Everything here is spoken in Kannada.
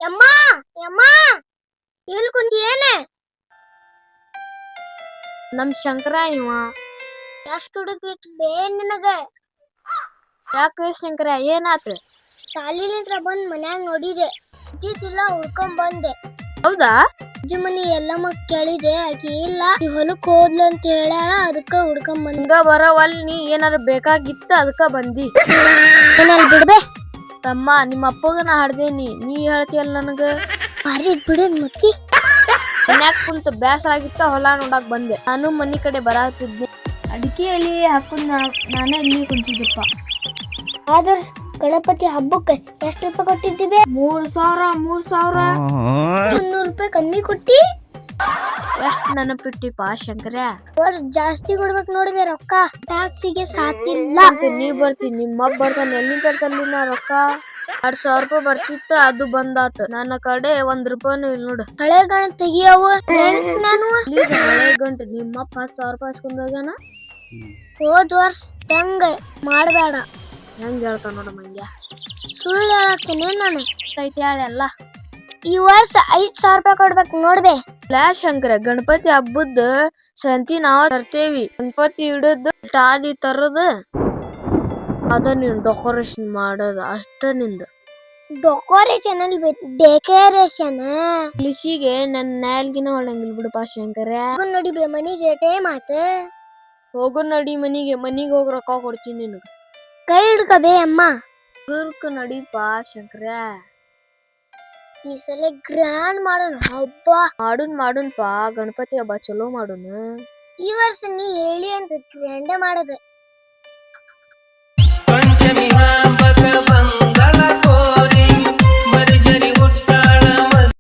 ಯಮ್ಮ ಯಮ್ಮ ಇಲ್ಲಿ ಕುಂತಿಯೇನೆ ನಮ್ ಶಂಕರ ಇವ ಎಷ್ಟು ಹುಡುಕ್ಬೇಕು ಬೇ ನಿನಗ ಯಾಕೆ ಶಂಕರ ಏನಾತ ಶಾಲಿಲಿಂತ್ರ ಬಂದ್ ಮನ್ಯಾಗ ನೋಡಿದೆ ಇದ್ದಿದ್ದಿಲ್ಲ ಹುಡ್ಕೊಂಡ್ ಬಂದೆ ಹೌದಾ ಅಜ್ಜಿ ಮನಿ ಎಲ್ಲಮ್ಮ ಕೇಳಿದೆ ಆಕಿ ಇಲ್ಲ ಈ ಹೊಲಕ್ ಹೋದ್ಲು ಅಂತ ಹೇಳ್ಯಾಳ ಅದಕ್ಕ ಹುಡ್ಕೊಂಡ್ ಬಂದ ಹಂಗ ಬರವಲ್ ನೀ ಏನಾರ ಬೇಕಾಗಿತ್ತ ಅದಕ್ಕ ಬಂದಿ ಏನಲ್ಲಿ ಬಿಡ್ಬೆ ತಮ್ಮ ನಿಮ್ಮ ಅಪ್ಪಗ ನಾ ಹಾಡ್ದೇನಿ ನೀ ಹೇಳ್ತಿಯಲ್ಲ ನನಗ ಬಾರಿ ಬಿಡ ಮತ್ತಿ ಮನ್ಯಾಗ ಕುಂತ ಬ್ಯಾಸರ ಆಗಿತ್ತ ಹೊಲ ನೋಡಾಕ್ ಬಂದೆ ನಾನು ಮನಿ ಕಡೆ ಬರಾತಿದ್ನಿ ಅಡಿಕೆಯಲ್ಲಿ ಹಾಕೊಂಡ್ ನಾನೇ ಇಲ್ಲಿ ಕುಂತಿದ್ದಪ್ಪ. ಆದ್ರ ಗಣಪತಿ ಹಬ್ಬಕ್ಕೆ ಎಷ್ಟು ರೂಪಾಯಿ ಕೊಟ್ಟಿದ್ದೀವಿ? 3,000 100 ರೂಪಾಯಿ ಕಮ್ಮಿ ಕೊಟ್ಟಿ ಎಷ್ಟ್ ನೆನಪಿಟ್ಟಿಪ್ಪ ಶಂಕರ ವರ್ಷ ಜಾಸ್ತಿ ಕೊಡ್ಬೇಕು ನೋಡ್ಬೇ ರೊಕ್ಕ ಟ್ಯಾಕ್ಸಿಗೆ ಸಾತಿಲ್ಲ. ನೀ ಬರ್ತೀನಿ ನಿಮ್ಮಪ್ಪ ಬರ್ತಾನೆ ಎಲ್ಲಿ ತರ್ತಲ್ಲಿ ನಾ ರೊಕ್ಕ 2,000 ರೂಪಾಯಿ ಬರ್ತಿತ್ತ ಅದು ಬಂದಾತ ನನ್ನ ಕಡೆ 1 ರೂಪಾಯಿನೂ ಇಲ್ಲ ನೋಡು. ಹಳೆ ಗಣ ತೆಗಿಯವು ನಾನು ಹಳೆ ಗಂಟು ನಿಮ್ಮಪ್ಪ 10,000 ರೂಪಾಯಿ ಇಸ್ಕೊಂಡ್ ಹೋಗ್ಯಾನ. ಹೋದ್ ವರ್ಷ ತಂಗ ಮಾಡಬೇಡ ಹೆಂಗ್ ಹೇಳ್ತಾವ ನೋಡ ಮಂಗ್ಯ ಸುಳ್ಳು ಹೇಳತ್ತೇನೆ ನಾನು ಐತಿ ಹೇಳ ಈ ವರ್ಷ 5,000 ರೂಪಾಯಿ ಕೊಡ್ಬೇಕು ನೋಡ್ಬೆ. ಶಂಕರ ಗಣಪತಿ ಹಬ್ಬದ ಸಂತಿ ನಾವ ತರ್ತೇವಿ ಗಣಪತಿ ಹಿಡದ್ ಟಾದಿ ತರದ್ ಅದ ನೀನ್ ಡೆಕೋರೇಷನ್ ಮಾಡೋದು ಅಷ್ಟ ನಿಂದ ಡೆಕೋರೇಷನ್ ಅಲ್ಲಿ ಡೆಕೋರೇಷನ್ ಲಿಸಿಗೆ ನನ್ನ ನ್ಯಾಲ್ಗಿನ ಹೊಳಂಗಿಲ್ ಬಿಡಪ್ಪ ಶಂಕರ ನೋಡಿಬೆ ಮನಿಗೆ ಟೈಮ್ ಆತ ಹೋಗು ನಡಿ ಮನಿಗೆ ಹೋಗಿ ರೊಕ್ಕ ಕೊಡ್ತೀನಿ ನಿನಗ ಕೈ ಹಿಡ್ಕಬೇ ಅಮ್ಮ ಗುರ್ಕ ನಡಿಪ ಶಂಕರ ಈ ಸಲ ಗ್ರ್ಯಾಂಡ್ ಮಾಡೋಣ ಹಬ್ಬ ಮಾಡುನ್ಪಾ ಗಣಪತಿ ಹಬ್ಬ ಚಲೋ ಮಾಡುನು ಈ ವರ್ಷ ನೀ ಹೇಳಿ ಅಂತ ಗ್ರ್ಯಾಂಡ್ ಮಾಡೋದು ಪಂಚಮಿ ಹಬ್ಬಕ